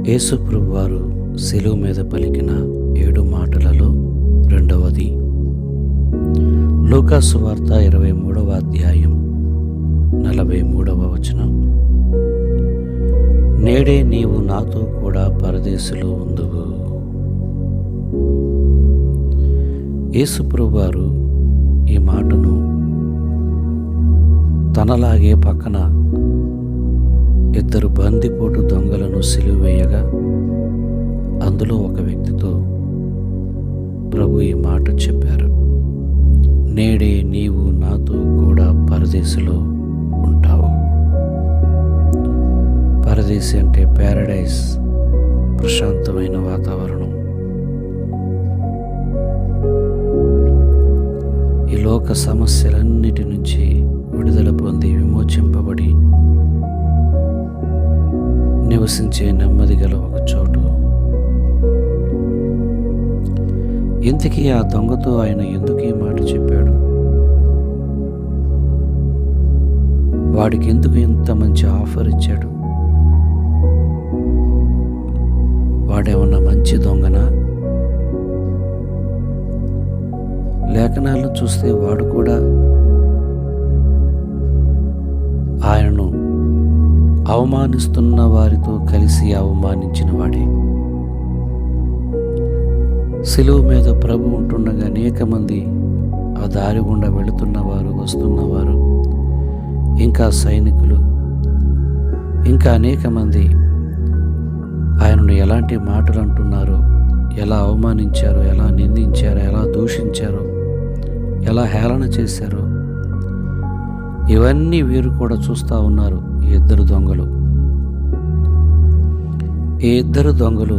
యేసు ప్రభువారు శిలువ మీద పలికిన 7 మాటలలో రెండవది. లూకా సువార్త 23వ అధ్యాయం 43వ వచనం. నేడే నీవు నాతో కూడా పరదేశులో ఉందువు. యేసు ప్రభువారు ఈ మాటను తనలాగే పక్కన 2 బందిపోటు దొంగలను సిలువ వేయగా అందులో ఒక వ్యక్తితో ప్రభు ఈ మాట చెప్పారు. నేడే నీవు నాతో కూడా పరదేశులో ఉంటావు. పరదేశి అంటే ప్యారడైజ్, ప్రశాంతమైన వాతావరణం. ఈ లోక సమస్యలన్నిటి నుంచి విడుదల పొంది విమోచింపబడి నివసించే నెమ్మది గల ఒక చోటు. ఇంతకీ ఆ దొంగతో ఆయన ఎందుకు ఈ మాట చెప్పాడు? వాడికి ఎందుకు ఇంత మంచి ఆఫర్ ఇచ్చాడు? వాడేమన్నా మంచి దొంగనా? లేఖనాలను చూస్తే వాడు కూడా ఆయనను అవమానిస్తున్న వారితో కలిసి అవమానించిన వాడే. శిలువ మీద ప్రభు ఉంటుండగా అనేక మంది ఆ దారి గుండా వెళుతున్నవారు, వస్తున్నవారు, ఇంకా సైనికులు, ఇంకా అనేక మంది ఆయనను ఎలాంటి మాటలు అంటున్నారో, ఎలా అవమానించారో, ఎలా నిందించారో, ఎలా దూషించారో, ఎలా హేళన చేశారో ఇవన్నీ వీరు కూడా చూస్తూ ఉన్నారు. ఈ 2 దొంగలు. ఈ 2 దొంగలు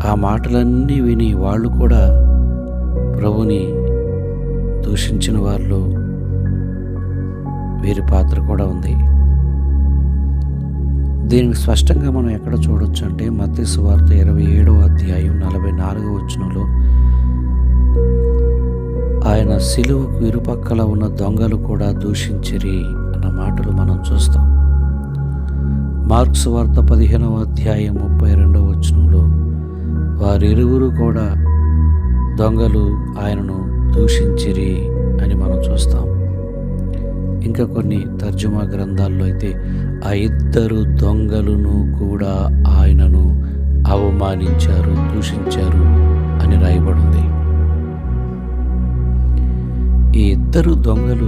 ఆ మాటలన్నీ విని వాళ్ళు కూడా ప్రభుని దూషించిన వారిలో వీరి పాత్ర కూడా ఉంది. దీనికి స్పష్టంగా మనం ఎక్కడ చూడొచ్చు అంటే మత్తయి సువార్త 27వ అధ్యాయం 44వ వచనంలో ఆయన సిలువకు ఇరుపక్కల ఉన్న దొంగలు కూడా దూషించిరి అన్న మాటలు మనం చూస్తాం. మార్కు సువార్త 15వ అధ్యాయం 32వ వచనంలో వారిరువురు కూడా దొంగలు ఆయనను దూషించిరి అని మనం చూస్తాం. ఇంకా కొన్ని తర్జుమా గ్రంథాల్లో అయితే ఆ 2 దొంగలను కూడా ఆయనను అవమానించారు, దూషించారు అని రాయబడింది. ఈ 2 దొంగలు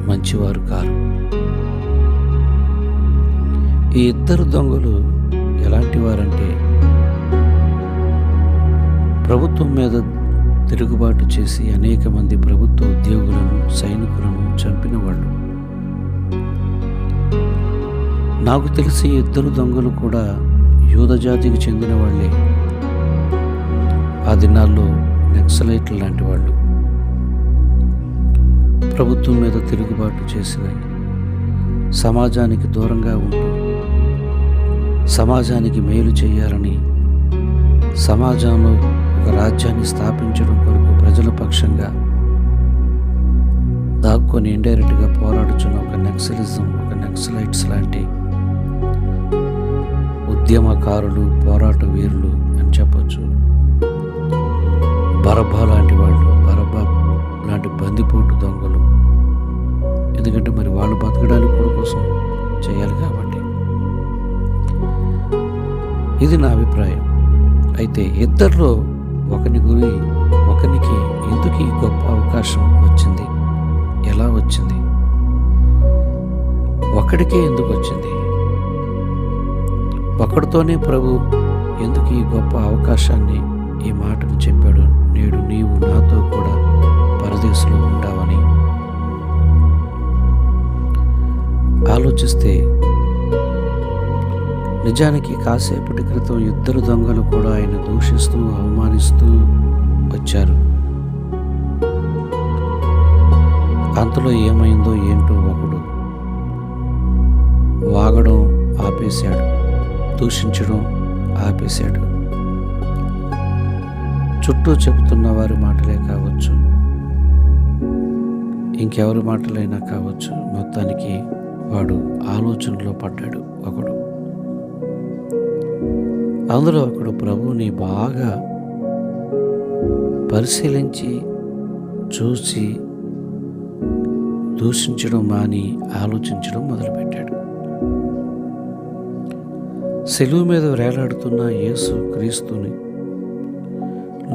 మంచివారు కారు. ఈ 2 దొంగలు ఎలాంటి వారంటే ప్రభుత్వం మీద తిరుగుబాటు చేసి అనేక మంది ప్రభుత్వ ఉద్యోగులను, సైనికులను చంపిన వాళ్ళు. నాకు తెలిసి 2 దొంగలు కూడా యూద జాతికి చెందిన వాళ్ళే. ఆ దినాల్లో నక్సలైట్లు లాంటి వాళ్ళు ప్రభుత్వం మీద తిరుగుబాటు చేసిన, సమాజానికి దూరంగా ఉంటూ సమాజానికి మేలు చేయాలని, సమాజంలో ఒక రాజ్యాన్ని స్థాపించడం కొరకు ప్రజల పక్షంగా దాక్కొని ఇండైరెక్ట్గా పోరాడుచున్న ఒక నక్సలిజం, ఒక నక్సలైట్స్ లాంటి ఉద్యమకారులు, పోరాట వీరులు అని చెప్పచ్చు. బరబ్బా లాంటి వాళ్ళు, బరబ్బా లాంటి బందిపోటు దొంగలు. ఎందుకంటే మరి వాళ్ళు బతకడానికి కూడా కోసం చేయాలి కాబట్టి. ఇది నా అభిప్రాయం. అయితే 2లో ఒకనికి ఎందుకు ఈ గొప్ప అవకాశం వచ్చింది? ఎలా వచ్చింది? ఒకడికే ఎందుకు వచ్చింది? ఒకడితోనే ప్రభు ఎందుకు ఈ గొప్ప అవకాశాన్ని, ఈ మాటను చెప్పాడు? నేడు నీవు నాతో కూడా పరదేశంలో ఉంటావని ఆలోచిస్తే నిజానికి కాసేపటి క్రితం 2 దొంగలు కూడా ఆయన దూషిస్తూ, అవమానిస్తూ వచ్చారు. అంతలో ఏమైందో ఏంటో ఒకడు వాగడం ఆపేశాడు, దూషించడం ఆపేశాడు. చుట్టూ చెబుతున్న వారి మాటలే కావచ్చు, ఇంకెవరి మాటలైనా కావచ్చు, మొత్తానికి వాడు ఆలోచనలో పడ్డాడు ఒకడు. అందులో ఒకడు ప్రభువుని బాగా పరిశీలించి చూసి దూషించడం మాని ఆలోచించడం మొదలుపెట్టాడు. శిలువ మీద వేలాడుతున్న యేసు క్రీస్తుని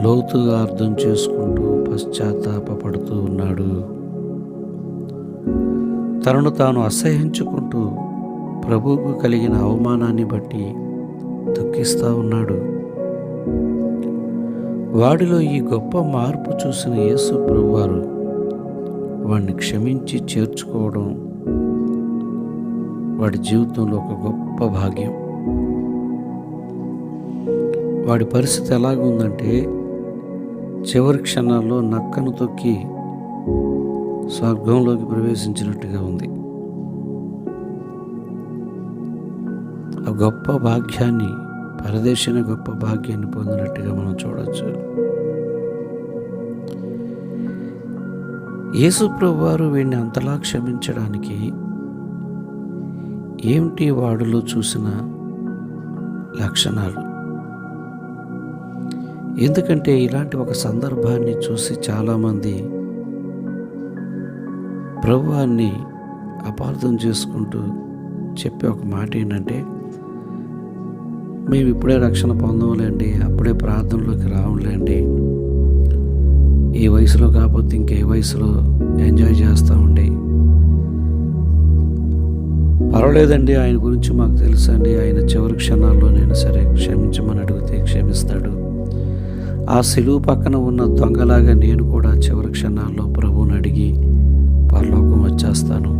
లోతుగా అర్థం చేసుకుంటూ పశ్చాత్తాపపడుతూ ఉన్నాడు. తనను తాను అసహ్యించుకుంటూ ప్రభువుకు కలిగిన అవమానాన్ని బట్టి దుఃఖిస్తూ ఉన్నాడు. వాడిలో ఈ గొప్ప మార్పు చూసిన యేసు ప్రభువారు వాడిని క్షమించి చేర్చుకోవడం వాడి జీవితంలో ఒక గొప్ప భాగ్యం. వాడి పరిస్థితి ఎలాగుందంటే చివరి క్షణాల్లో నక్కను తొక్కి స్వర్గంలోకి ప్రవేశించినట్టుగా ఉంది. ఆ గొప్ప భాగ్యాన్ని, పరదేశిన గొప్ప భాగ్యాన్ని పొందినట్టుగా మనం చూడవచ్చు. యేసు ప్రభువారు వీడిని అంతలా క్షమించడానికి ఏమిటి వాడిలో చూసిన లక్షణాలు? ఎందుకంటే ఇలాంటి ఒక సందర్భాన్ని చూసి చాలామంది ప్రభువాన్ని అపార్థం చేసుకుంటూ చెప్పే ఒక మాట ఏంటంటే, మేము ఇప్పుడే రక్షణ పొందలేండి, అప్పుడే ప్రార్థనలోకి రావులేండి, ఈ వయసులో కాకపోతే ఇంకే వయసులో ఎంజాయ్ చేస్తామండి, పర్వాలేదండి, ఆయన గురించి మాకు తెలుసండి, ఆయన చివరి క్షణాల్లోనైనా సరే క్షమించమని అడిగితే క్షమిస్తాడు, ఆ సిలువ పక్కన ఉన్న దొంగలాగా నేను కూడా చివరి క్షణాల్లో ప్రభువుని అడిగి పరలోకం వచ్చేస్తాను,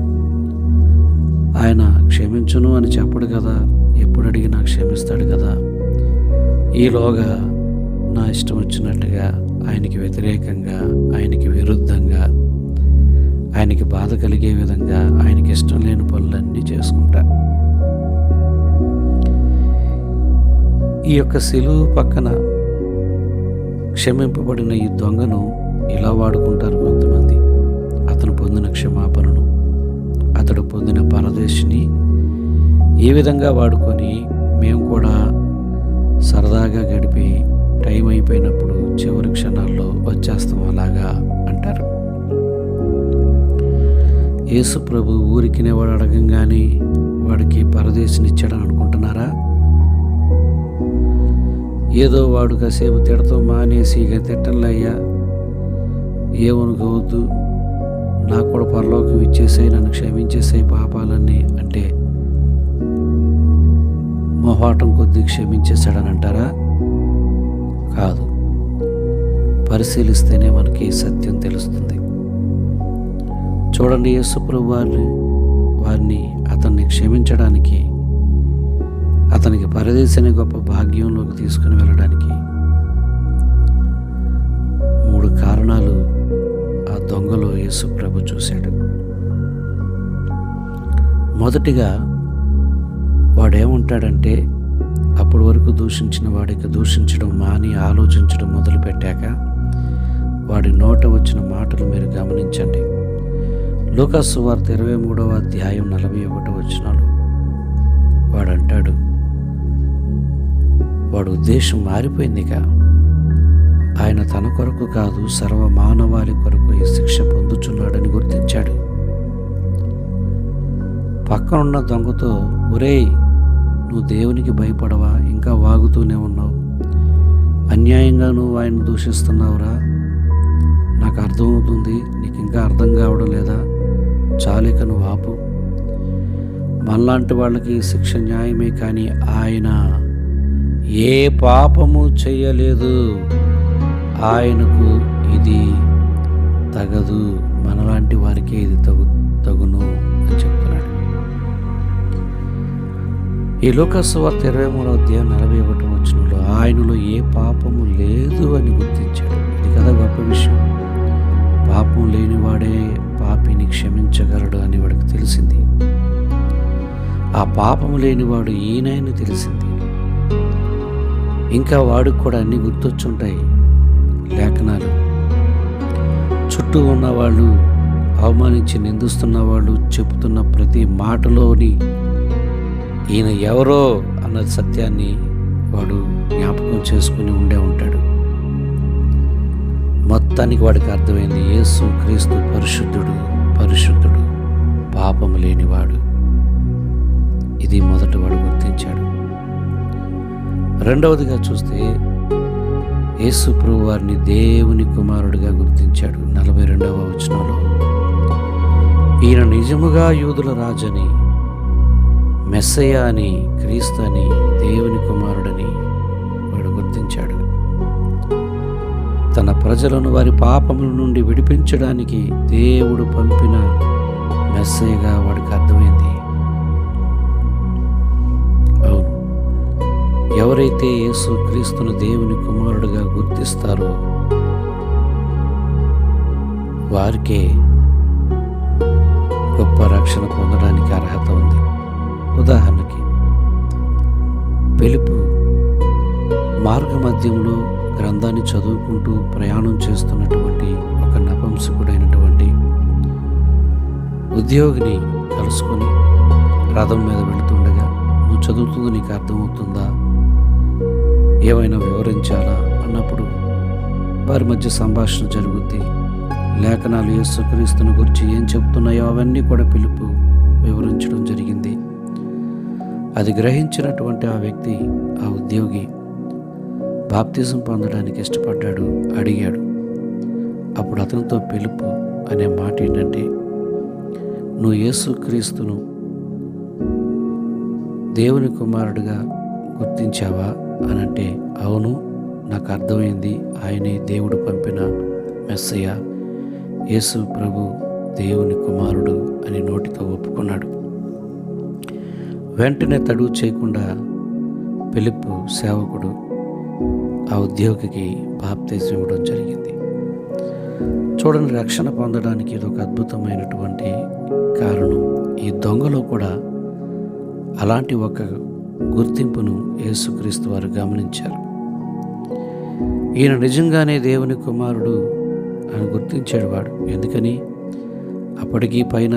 ఆయన క్షమించును అని చెప్పడు కదా, ఎప్పుడు అడిగినా క్షమిస్తాడు కదా, ఈలోగా నా ఇష్టం వచ్చినట్టుగా ఆయనకి వ్యతిరేకంగా, ఆయనకి విరుద్ధంగా, ఆయనకి బాధ కలిగే విధంగా ఆయనకి ఇష్టం లేని పనులన్నీ చేసుకుంటా. ఈ యొక్క సిలువ పక్కన క్షమింపబడిన ఈ దొంగను ఇలా వాడుకుంటారు కొంతమంది. అతను పొందిన క్షమాపణను, అతడు పొందిన పరదేశిని ఏ విధంగా వాడుకొని మేము కూడా సరదాగా గడిపి టైం అయిపోయినప్పుడు చివరి క్షణాల్లో వచ్చేస్తాం అలాగా అంటారు. యేసు ప్రభు ఊరికినే వాడు అడగంగానే వాడికి పరదేశినిచ్చాడని అనుకుంటున్నారా? ఏదో వాడు కాసేపు తిడతాం మానేసి ఇక తిట్టంలే అయ్యా, ఏమనుకోవద్దు, నాకు కూడా పరలోకం ఇచ్చేసాయి, నన్ను క్షమించేసాయి పాపాలన్నీ అంటే మొహాటం కొద్దీ క్షమించేశాడని అంటారా? కాదు. పరిశీలిస్తేనే మనకి సత్యం తెలుస్తుంది. చూడండి, యేసు ప్రభు వారిని అతన్ని క్షమించడానికి, అతనికి పరదేశిని గొప్ప భాగ్యంలోకి తీసుకుని వెళ్ళడానికి 3 కారణాలు ఆ దొంగలో యేసు ప్రభు చూశాడు. మొదటిగా వాడేమంటాడంటే, అప్పటి వరకు దూషించిన వాడికి దూషించడం మాని ఆలోచించడం మొదలుపెట్టాక వాడి నోట వచ్చిన మాటలు మీరు గమనించండి. లూకా సువార్త 23వ అధ్యాయం 41వ వచనాలు వాడంటాడు, వాడు ఉద్దేశం మారిపోయిందిగా, ఆయన తన కొరకు కాదు సర్వమానవాళి కొరకు ఈ శిక్ష పొందుచున్నాడని గుర్తించాడు. పక్కనున్న దొంగతో, ఒరేయ్ నువ్వు దేవునికి భయపడవా, ఇంకా వాగుతూనే ఉన్నావు, అన్యాయంగా నువ్వు ఆయన దూషిస్తున్నావురా, నాకు అర్థమవుతుంది, నీకు ఇంకా అర్థం కావడం లేదా, చాలిక నువ్వు ఆపు, మనలాంటి వాళ్ళకి శిక్ష న్యాయమే, కానీ ఆయన ఏ పాపము చేయలేదు, ఆయనకు ఇది తగదు, మనలాంటి వారికి ఇది తగును అని చెప్తున్నాడు. ఈ లూకా సువార్త 23వ అధ్యాయం 41వ వచనంలో ఆయనలో ఏ పాపము లేదు అని గుర్తించాడు. ఇది కదా గొప్ప విషయం. పాపం లేనివాడే పాపిని క్షమించగలడు అని వాడికి తెలిసింది. ఆ పాపము లేనివాడు ఈయనని తెలిసింది. ఇంకా వాడికి కూడా అన్నీ గుర్తొచ్చుంటాయి లేఖనాలు. చుట్టూ ఉన్నవాళ్ళు అవమానించి నిందిస్తున్న వాళ్ళు చెబుతున్న ప్రతి మాటలోని ఈయన ఎవరో అన్న సత్యాన్ని వాడు జ్ఞాపకం చేసుకుని ఉండే ఉంటాడు. మొత్తానికి వాడికి అర్థమైంది, యేసు క్రీస్తు పరిశుద్ధుడు, పరిశుద్ధుడు, పాపము లేనివాడు. ఇది మొదట వాడు గుర్తించాడు. రెండవదిగా చూస్తే యేసు ప్రభువు వారిని దేవుని కుమారుడిగా గుర్తించాడు. 42వ వచనంలో ఈయన నిజముగా యూదుల రాజని, మెస్సయ్య అని, క్రీస్తు అని, దేవుని కుమారుడని వాడు గుర్తించాడు. తన ప్రజలను వారి పాపముల నుండి విడిపించడానికి దేవుడు పంపిన మెస్సయ్యగా వాడికి అర్థమైంది. అవును, ఎవరైతే యేసు క్రీస్తును దేవుని కుమారుడిగా గుర్తిస్తారో వారికే గొప్ప రక్షణ పొందడానికి అర్హత ఉంది. ఉదాహరణకి పిలుపు మార్గ మధ్యంలో గ్రంథాన్ని చదువుకుంటూ ప్రయాణం చేస్తున్నటువంటి ఒక నపుంసకుడైనటువంటి ఉద్యోగిని కలుసుకొని రథం మీద వెళుతుండగా, నువ్వు చదువుతుంది నీకు అర్థమవుతుందా, ఏమైనా వివరించాలా అన్నప్పుడు వారి మధ్య సంభాషణ జరుగుద్ది. లేఖనాలు యేసుక్రీస్తుని గురించి ఏం చెప్తున్నాయో అవన్నీ కూడా పిలుపు వివరించడం జరిగింది. అది గ్రహించినటువంటి ఆ వ్యక్తి, ఆ ఉద్యోగి బాప్తిజం పొందడానికి ఇష్టపడ్డాడు, అడిగాడు. అప్పుడు అతనితో పిలుపు అనే మాట ఏంటంటే, నువ్వు యేసుక్రీస్తును దేవుని కుమారుడిగా గుర్తించావా అని అంటే, అవును, నాకు అర్థమైంది, ఆయనే దేవుడు పంపిన మెస్సయ్య, యేసు ప్రభు దేవుని కుమారుడు అని నోటితో ఒప్పుకున్నాడు. వెంటనే తడువు చేయకుండా పిలుపు సేవకుడు ఆ ఉద్యోగికి బాప్తిజం ఇవ్వడం జరిగింది. చూడండి, రక్షణ పొందడానికి ఇది ఒక అద్భుతమైనటువంటి కారణం. ఈ దొంగలో కూడా అలాంటి ఒక గుర్తింపును యేసుక్రీస్తు వారు గమనించారు. ఈయన నిజంగానే దేవుని కుమారుడు అని గుర్తించాడు వాడు. ఎందుకని? అప్పటికీ పైన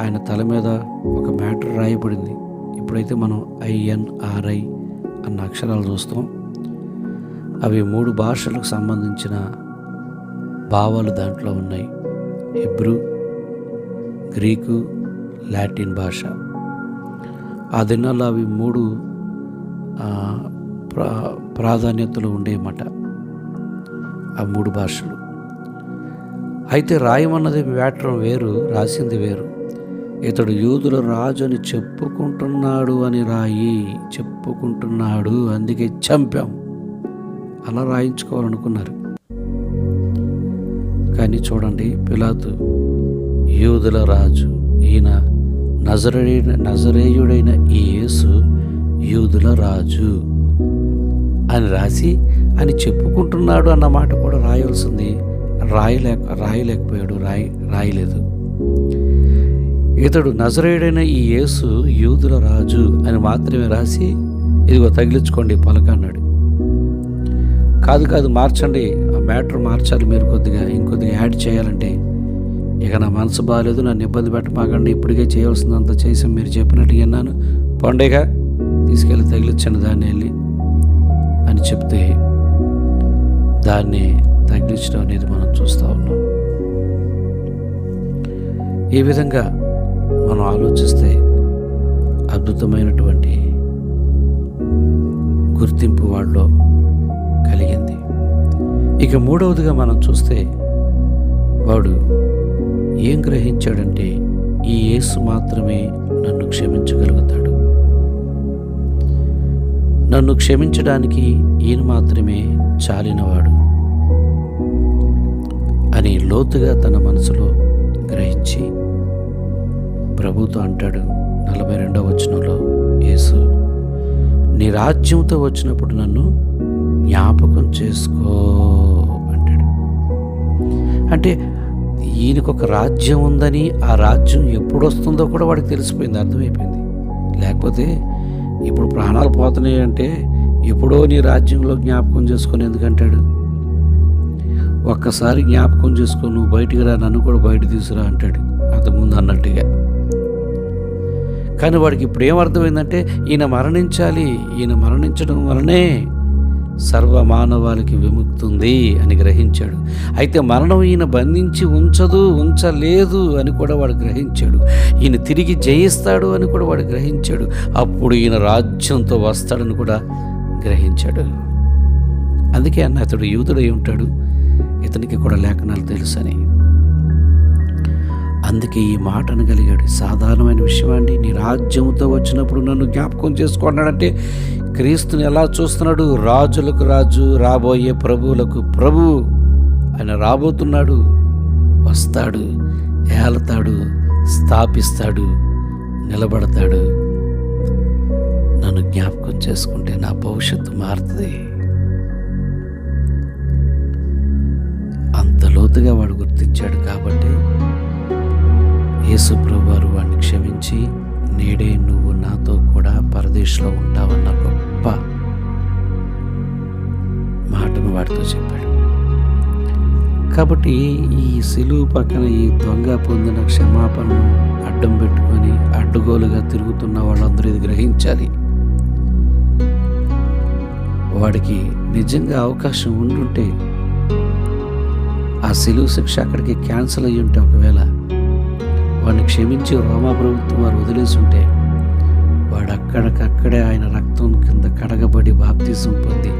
ఆయన తల మీద ఒక మ్యాటర్ రాయబడింది. ఇప్పుడైతే మనం INRI అన్న అక్షరాలు చూస్తాం. అవి 3 భాషలకు సంబంధించిన భావాలు దాంట్లో ఉన్నాయి. హిబ్రూ, గ్రీకు, లాటిన్ భాష. ఆ దినాల్లో అవి 3 ప్రాధాన్యతలు ఉండేమాట, ఆ 3 భాషలు. అయితే రాయమన్నది మ్యాటర్ వేరు, రాసింది వేరు. ఇతడు యూదుల రాజు అని చెప్పుకుంటున్నాడు అని రాయి, చెప్పుకుంటున్నాడు అందుకే చంపాం అలా రాయించుకోవాలనుకున్నారు. కానీ చూడండి, పిలాతు యూదుల రాజు, ఈయన నజరేయుడైన ఈ యేసు యూదుల రాజు అని రాసి అని చెప్పుకుంటున్నాడు అన్న మాట కూడా రాయాల్సింది. రాయలేకపోయాడు, రాయలేదు. ఇతడు నజరేయుడైన ఈ యేసు యూదుల రాజు అని మాత్రమే రాసి, ఇదిగో తగిలించుకోండి పలక అన్నాడు. కాదు మార్చండి, ఆ మ్యాటర్ మార్చాలి, మీరు ఇంకొద్దిగా యాడ్ చేయాలంటే, ఇక నా మనసు బాగాలేదు, నన్ను ఇబ్బంది పెట్టమాకండి, ఇప్పటికే చేయాల్సిందంతా చేసి మీరు చెప్పినట్టు విన్నాను, పండేగా తీసుకెళ్ళి తగిలించండి దాన్ని వెళ్ళి అని చెప్తే దాన్ని తగిలించడం అనేది మనం చూస్తూ ఉన్నాం. ఈ విధంగా మనం ఆలోచిస్తే అద్భుతమైనటువంటి గుర్తింపు వాళ్ళలో కలిగింది. ఇక 3వదిగా మనం చూస్తే వాడు ఏం గ్రహించాడంటే, ఈ యేసు మాత్రమే నన్ను క్షమించగలుగుతాడు, నన్ను క్షమించడానికి ఈయన మాత్రమే చాలినవాడు అని లోతుగా తన మనసులో గ్రహించి ప్రభుతో అంటాడు 42వ వచనంలో, యేసు నీ రాజ్యంతో వచ్చినప్పుడు నన్ను జ్ఞాపకం చేసుకో అంటాడు. అంటే ఈయనకు ఒక రాజ్యం ఉందని, ఆ రాజ్యం ఎప్పుడు వస్తుందో కూడా వాడికి తెలిసిపోయింది, అర్థమైపోయింది. లేకపోతే ఇప్పుడు ప్రాణాలు పోతున్నాయి అంటే ఎప్పుడో నీ రాజ్యంలో జ్ఞాపకం చేసుకొని ఎందుకంటాడు? ఒక్కసారి జ్ఞాపకం చేసుకో, నువ్వు బయటికి రా, నన్ను కూడా బయట తీసుకురా అంటాడు అంతకుముందు అన్నట్టుగా. కానీ వాడికి ఇప్పుడు ఏమర్థమైందంటే ఈయన మరణించాలి, ఈయన మరణించడం వలనే సర్వ మానవాళికి విముక్తుంది అని గ్రహించాడు. అయితే మరణం ఈయన బంధించి ఉంచలేదు అని కూడా వాడు గ్రహించాడు. ఈయన తిరిగి జయిస్తాడు అని కూడా వాడు గ్రహించాడు. అప్పుడు ఈయన రాజ్యంతో వస్తాడని కూడా గ్రహించాడు. అందుకే అన్న అతడు యూదుడై ఉంటాడు, ఇతనికి కూడా లేఖనాలు తెలుసని. అందుకే ఈ మాట అనగలిగాడు. సాధారణమైన విషయం అండి. నీ రాజ్యంతో వచ్చినప్పుడు నన్ను జ్ఞాపకం చేసుకున్నాడంటే క్రీస్తుని ఎలా చూస్తున్నాడు? రాజులకు రాజు, రాబోయే ప్రభువులకు ప్రభు. ఆయన రాబోతున్నాడు, వస్తాడు, ఏలతాడు, స్థాపిస్తాడు, నిలబడతాడు. నన్ను జ్ఞాపకం చేసుకుంటే నా భవిష్యత్తు మారుతుంది. అంత లోతుగా వాడు గుర్తించాడు. కాబట్టి యేసు ప్రభువారు వాడిని క్షమించి, నేడే నువ్వు నాతో కూడా పరదేశంలో ఉంటావన్న గొప్ప మాటను వాడితో చెప్పాడు. కాబట్టి ఈ సిలువ పక్కన ఈ దొంగ పొందిన క్షమాపణను అడ్డం పెట్టుకొని అడ్డుగోలుగా తిరుగుతున్న వాళ్ళందరూ ఇది గ్రహించాలి. వాడికి నిజంగా అవకాశం ఉండుంటే ఆ సిలువ శిక్ష అక్కడికి క్యాన్సిల్ అయ్యి ఉంటే, ఒకవేళ వాడిని క్షమించి రోమా ప్రభుత్వం వారు వదిలేసి ఉంటే, వాడు అక్కడికక్కడే ఆయన రక్తం కింద కడగబడి బాప్తిజం పొంది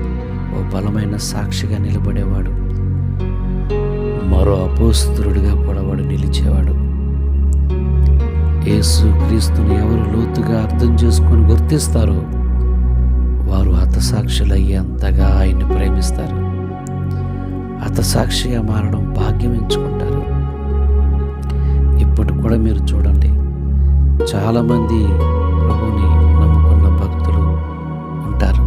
ఓ బలమైన సాక్షిగా నిలబడేవాడు. మరో అపోస్తలుడిగా కూడా వాడు నిలిచేవాడు. యేసు క్రీస్తుని ఎవరు లోతుగా అర్థం చేసుకొని గుర్తిస్తారో వారు హతసాక్షులయ్యేంతగా ఆయన్ని ప్రేమిస్తారు. హతసాక్షిగా మారడం భాగ్యం ఎంచుకుంటారు. ఇప్పటి కూడా మీరు చూడండి, చాలామంది ప్రభుని నమ్ముకున్న భక్తులు ఉంటారు,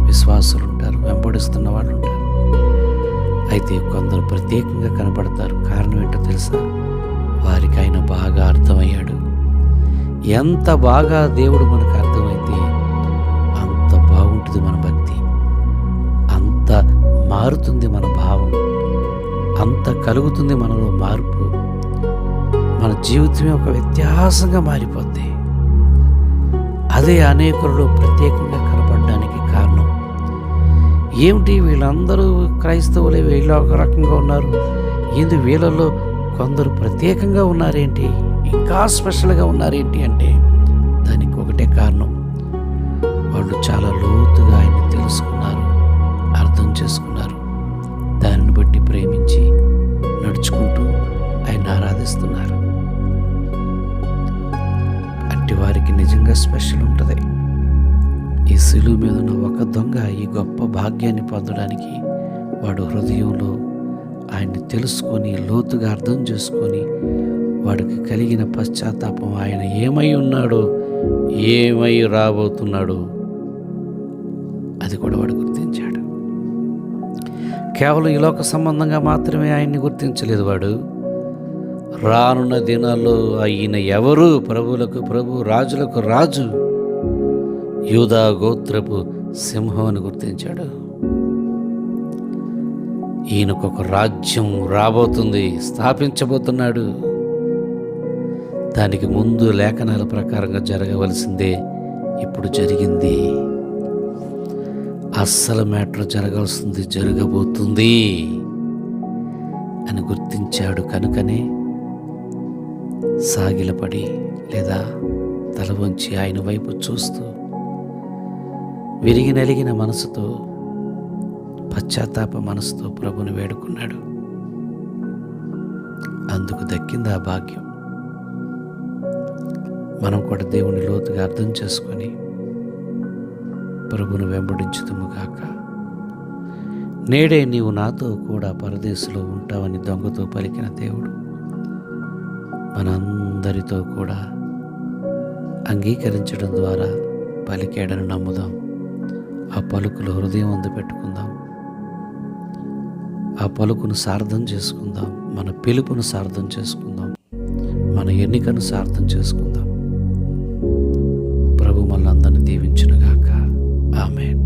విశ్వాసులు ఉంటారు, వెంబడిస్తున్న వాళ్ళు ఉంటారు. అయితే కొందరు ప్రత్యేకంగా కనపడతారు. కారణం ఏంటో తెలుసా? వారికి ఆయన బాగా అర్థమయ్యాడు. ఎంత బాగా దేవుడు మనకు అర్థమైతే అంత బాగుంటుంది మన భక్తి, అంత మారుతుంది మన భావం, అంత కలుగుతుంది మనలో మార్పు. మన జీవితమే ఒక వ్యత్యాసంగా మారిపోద్ది. అదే అనేకులలో ప్రత్యేకంగా కనపడడానికి కారణం. ఏమిటి వీళ్ళందరూ క్రైస్తవులే, వీళ్ళు ఒక రకంగా ఉన్నారు, ఏంది వీళ్ళలో కొందరు ప్రత్యేకంగా ఉన్నారేంటి, ఇంకా స్పెషల్గా ఉన్నారేంటి అంటే దానికి ఒకటే కారణం. వాళ్ళు చాలా లోతుగా ఆయన్ని తెలుసుకున్నారు, అర్థం చేసుకున్నారు. దానిని బట్టి ప్రేమించి నడుచుకుంటూ ఆయన ఆరాధిస్తున్నారు. అట్టి వారికి నిజంగా స్పెషల్ ఉంటుంది. ఈ సిలువ మీద ఉన్న ఒక దొంగ ఈ గొప్ప భాగ్యాన్ని పొందడానికి వాడు హృదయంలో ఆయన్ని తెలుసుకొని లోతుగా అర్థం చేసుకొని వాడికి కలిగిన పశ్చాత్తాపం, ఆయన ఏమై ఉన్నాడో, ఏమై రాబోతున్నాడో అది కూడా వాడు గుర్తించాడు. కేవలం ఈ లోక సంబంధంగా మాత్రమే ఆయన్ని గుర్తించలేదు. వాడు రానున్న దినాల్లో ఆయన ఎవరు, ప్రభువులకు ప్రభు, రాజులకు రాజు, యూదా గోత్రపు సింహం అని గుర్తించాడు. ఈయనకొక రాజ్యం రాబోతుంది, స్థాపించబోతున్నాడు. దానికి ముందు లేఖనాల ప్రకారంగా జరగవలసిందే ఇప్పుడు జరిగింది. అస్సలు మ్యాటర్ జరగాల్సింది జరగబోతుంది అని గుర్తించాడు. కనుకనే సాగిలపడి లేదా తల వంచి ఆయన వైపు చూస్తూ విరిగి నలిగిన మనసుతో, పశ్చాత్తాప మనసుతో ప్రభుని వేడుకున్నాడు. అందుకు దక్కింది ఆ భాగ్యం. మనం కూడా దేవుని లోతుగా అర్థం చేసుకొని ప్రభును వెంబడించుదుముగాక. నేడే నీవు నాతో కూడా పరదేశంలో ఉంటావని దొంగతో పలికిన దేవుడు మనందరితో కూడా అంగీకరించడం ద్వారా పలికాడని నమ్ముదాం. ఆ పలుకులు హృదయం అందు పెట్టుకుందాం. ఆ పలుకును సార్థం చేసుకుందాం. మన పిలుపును సార్థం చేసుకుందాం. మన ఎన్నికను సార్థం చేసుకుందాం. ప్రభు మనల్ని అందరినీ దీవించునుగాక. ఆమేన్.